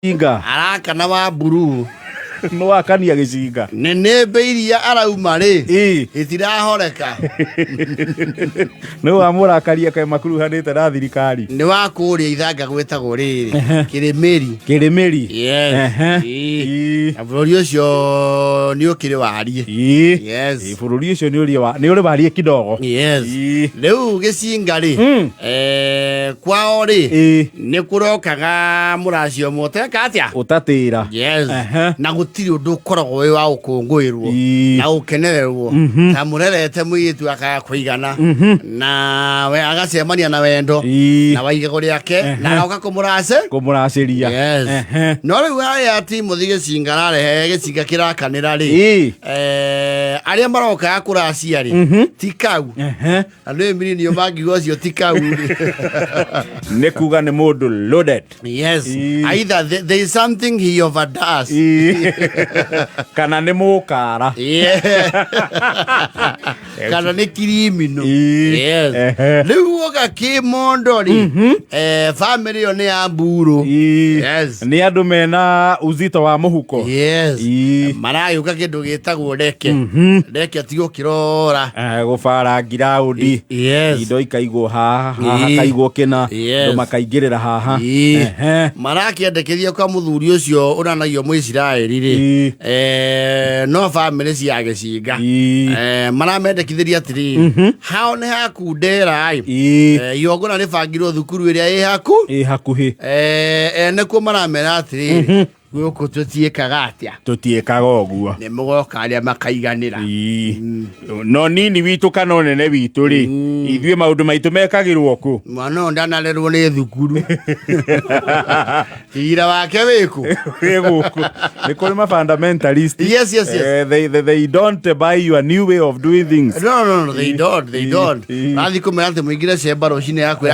Inga araka na wa buru no akania gicinga nene beiria arauma ri itirahoreka no amurakaria kai makuruhanite na thirikari ni wa kuria ithanga gwetagwo riri kirimeri yes bururi ucio ni ukiri warie yes bururi ucio ni uri warie kidogo yes riu gicinga ri kwao ri ni kurokaga muracio moteka atia utatira yes na gutiri undu ukoragwo wi wa ukungwirwo na ukenererwo ta murerete muitu akaya kuigana na we agacemania na wendo na waigego riake na agoka kumuraciria yes no riu aya ti muthige cingara rehe gicinga kirakanira ri aria maroka kuracia ri tikau andu mini mangigo cio tikau ne kuga ni mundu loaded yes either there is something he overdoes kana ni mukara kana ni kirimino yes riu oga kimondo ri family yo ni ya mburu yes ni andu mena uzito wa muhuko yes marayuka kindu gitagwo reke atigo kirora gubara ngiraundi indo ikaigwo haha kaigwo kina ndo makaingirira haha marakiendekithia kwa muthuri ucio unanagio Muisiraeli ri no family cia gicinga maramendekithiria atiri hao ni hakundera yogona ni bangirwo thukuru iria i hakuhi nekuo maramera atiri guku tutiekaga atia tutiekaga oguo ni mugoka aria makaiganira no nini witu kana nene witu ri ithue maundu maitu mekagirwo ku mwana ndanarerwo ni thukuru ira wake wiku ni kuri ma fundamentalist yes they don't buy your new way of doing things no they don't nathi kumera ati muingira cemba rocine yaku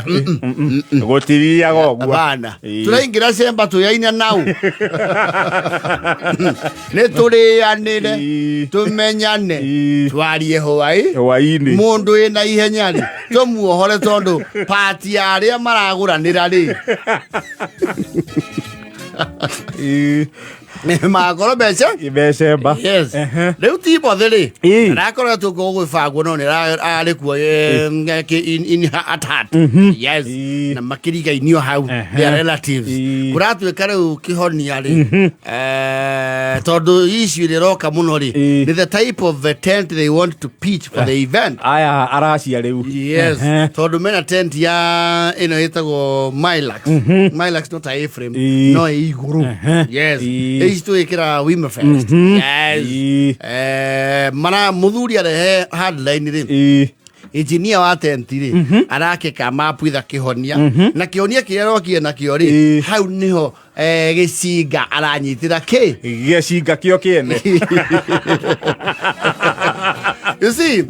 gutiria oguo bana turaingira cemba tuyaina nau ne turianire tumenyane twarie hwaini mundu ina ihenyari tumuohore tondu party aria maraguranira ri magoro becemba yes riu tipo thiri rakora tukugwibagwo no ni ari kuo in attack yes na makirigainio hau their relatives kuratuika riu kihonia ri tondu issue riroka muno ri ni the type of tent they want to pitch for the event aya aracia riu yes tondu mena tent ya ino itagwo Milax not a frame no iguru yes isto ikira Wimmer Fest yes mana muthuri arehe headline ri engineer wa tent ri arake ka map itha kihonia na kihonia kirero kiena kiori hau niho gicinga aranyitira gicinga kio kiene you see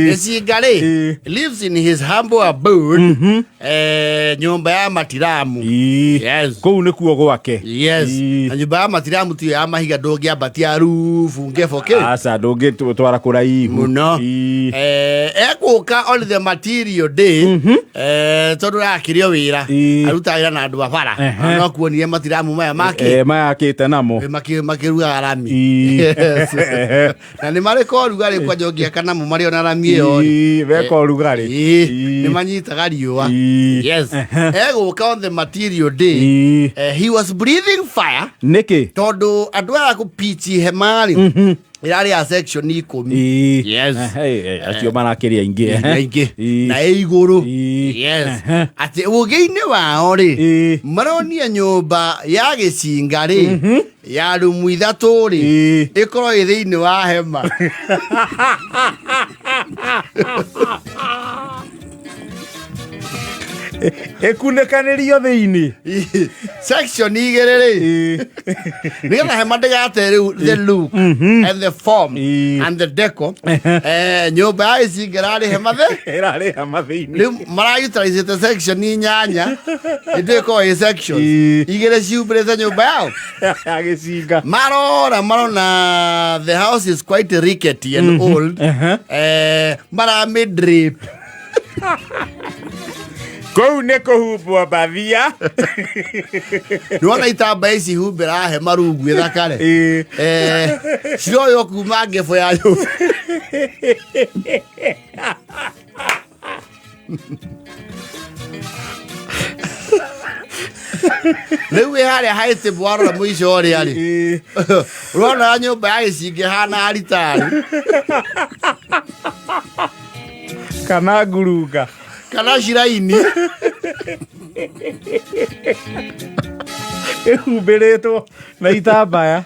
gicinga lives in his humble abode nyumba ya matiramu yes kou ni kuo gwake yes nyumba ya matiramu tu ya mahiga ndongia batia rufu ngefoke asa ndongi twara kuraihu muno ekuka on the material day tondu yakirio wira aruta wira na andu abara no kuonire matiramu maya makite namo makiruga arami na ni mariko rugari kwa jogia kana mu mario na arami yo beko rugari ni manyitaga riua yes ekuka on the material day he was breathing fire niki tondu andu aya ku pichi hemari irari a section ni 10 yes acio marakiria ingi na iguru yes ati ugeini wao ri maronia nyumba ya gicinga ri ya rumu ithatu ri ikoro ithiini wa hema ekunekanirio thiini section igere ri nigetha hema ndigate the look and the form and the deco nyumba ya icinga ri hema irari hema thiini riu maragitarize the section inyanya ndiko i section igere ciumbirite nyumba yao ya gicinga marona the house is quite rickety and old mara mid drip Kou neko hubo bathia. Nuona itamba ici humbira he marungu ithakare. Ciro yo kuma ngefo yayo. Riu haria haite bwarora muico ori ari. Rona nyumba ici ngihana aritari. Kana nguruga. Kana shiraini. Ehumbiritwo na itambaya.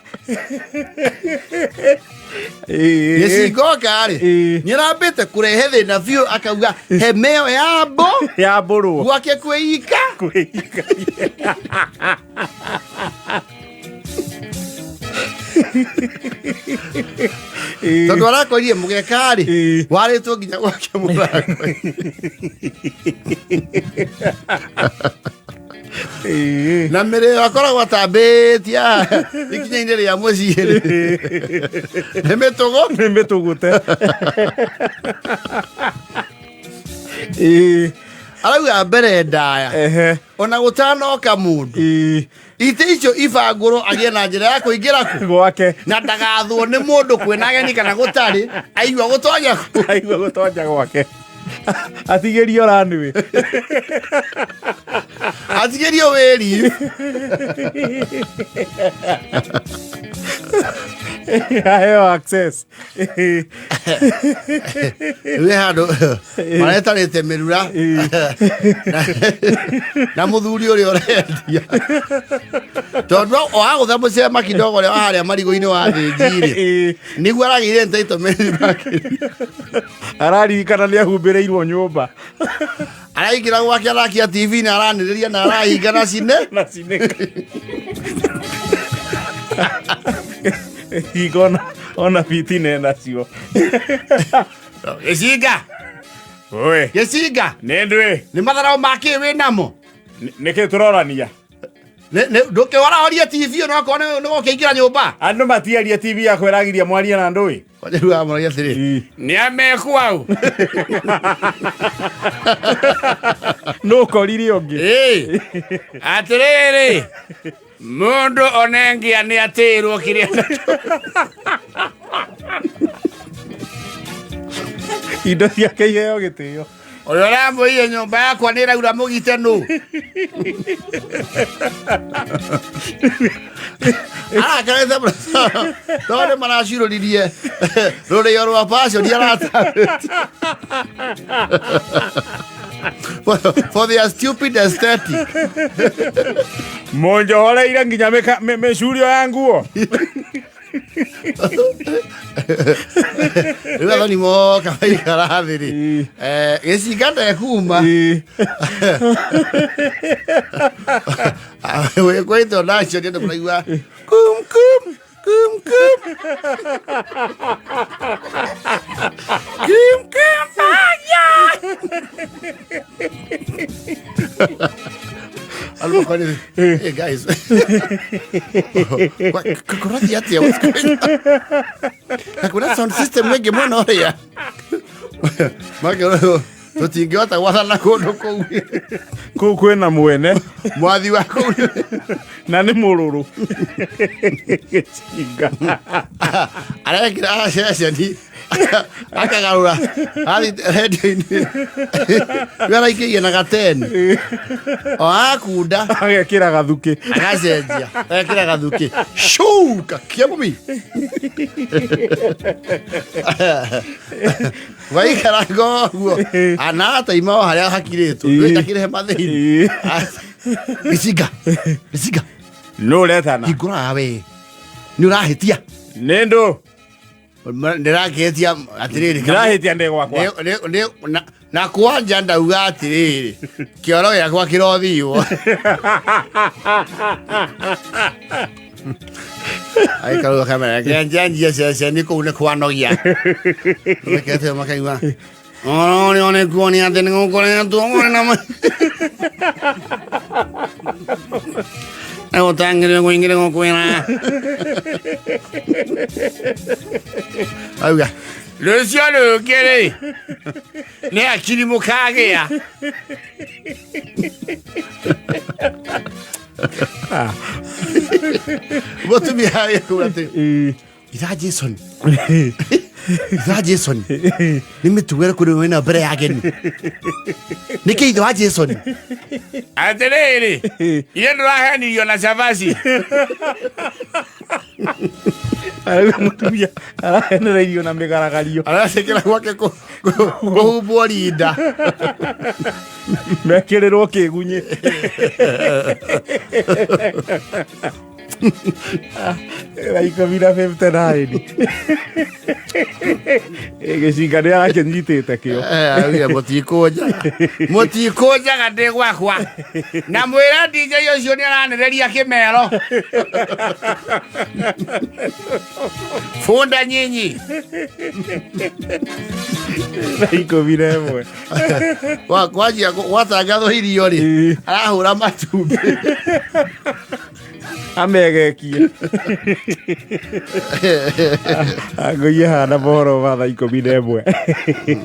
Gĩcingo kari nĩarambĩte kũrehe thĩna biũ akauga he meo ya mbũrũ gwake kwĩika tondũ arakorire mũgeka-rĩ warĩtwo nginya gwake mũrango. Na mĩrĩo akoragwo atambĩtie ikinya-inĩ rĩa mũciĩ nĩ mĩtũgũte. Arauga mbere ndaya ona gũtanoka mũndũ ite icio ibangũrwo agĩe na njĩra ya kũingĩra gwake na ndagathwo nĩ mũndũ kwĩna ageni kana gũtarĩ aigua gũtonya gwake. Atigĩrio ranĩwe atigĩrio wĩri aheo access we handũ maretarĩte mĩrura na mũthuri ũrĩa ũrendia tondũ wagũtha mũcema kidogo ũrĩa wa harĩa marigũ-inĩ wa thĩnji-rĩ nĩguo aragĩire entitlement araririkana nĩahumbĩrĩirwo nyũmba araingĩra gwake arakia TV na aranĩrĩria na arahinga na cine igona ona fitina nacio. Gĩcinga oe Gĩcinga nĩndũĩ nĩ matharau make wĩ namo nĩkĩ tũrorania ndũkĩwarahoria TV ona okorwo nĩ gũkĩingĩra nyũmba andũ matiaria TV yakwa ĩragiria mwaria na ndũĩ rĩu amũragia atĩrĩ nĩameku au nũkorire ũngĩ atĩrĩrĩ mũndũ onengia nĩ atĩrwo kĩrĩa indo ciake iheo gĩtĩo. Ũrĩa ũramũire nyũmba yakwa nĩ ĩraura mũgite nũ arakarĩte tondũ nĩ maracirũririe rũrĩo rwa passion for their stupid aesthetic. Monjohoreire nginya mĩcurio ya nguo. Rĩu athoni moka maikara thĩ-rĩ Gĩcinga ndekuma wĩkwĩtwo nacio nĩ andũ mũraigua kum kum kum kum kum kum fire. Hey guys, kurathi atia what's going on? Kuna sound system wengi mwana oria. Magero tutingĩhota gwathana kũndũ kũu kwĩna mwene mwathi wa kũu na nĩ mũrũrũ Gĩcinga arekĩra ceceni akagarũra redio-inĩ araikĩie na gateni o akunda agekĩra gathuki agacenjia agekĩra gathuki shuka kiamumi waikara ũguo anataima o harĩa hakirĩtwo ndakĩrehe mathĩinĩ Gĩcinga nũ ũretana hingũraga we nĩ ũrahĩtia nĩ ndũ ndĩrakĩhĩtia atĩrĩrĩ ndĩrahĩtia ndĩ gwakwa na kwanja ndauga atĩrĩrĩ kĩoro gĩakwa kĩrothiirwo aikarũga kamera kĩanjanjia ceceni kũu nĩ kwanogia rekete makaigua nĩ kuonia atĩ nĩ gũkoretwo na gũtangĩrĩo kũingĩrĩrwo kwĩna auga rũcio rũngĩ-rĩ nĩ akiri mũkagĩa Mũtumia agĩkũra atĩ itha Jason itha Jason nĩ mĩtugo ĩrĩkũ rĩu wĩna mbere ya ageni nĩkĩ ithe wa Jason atĩrĩrĩ ithe ndũrahenirio na cabaci mũtumia arahenereirio na mĩgaragario aracekera gwake kũhumbwo rinda mekĩrĩrwo kĩgunyĩ ikũmi na 59 gĩcinga nĩ arakĩnyitĩte kĩo mũtikũnjaga ndĩ gwakwa na mwĩra DJ ũcio nĩ aranereria kĩmero funda nyinyi ikũmi na ĩmwe kwanjia gwatangathwo irio rĩ arahũra matumbĩ amegekie angũie hana mohoro ma thaa 11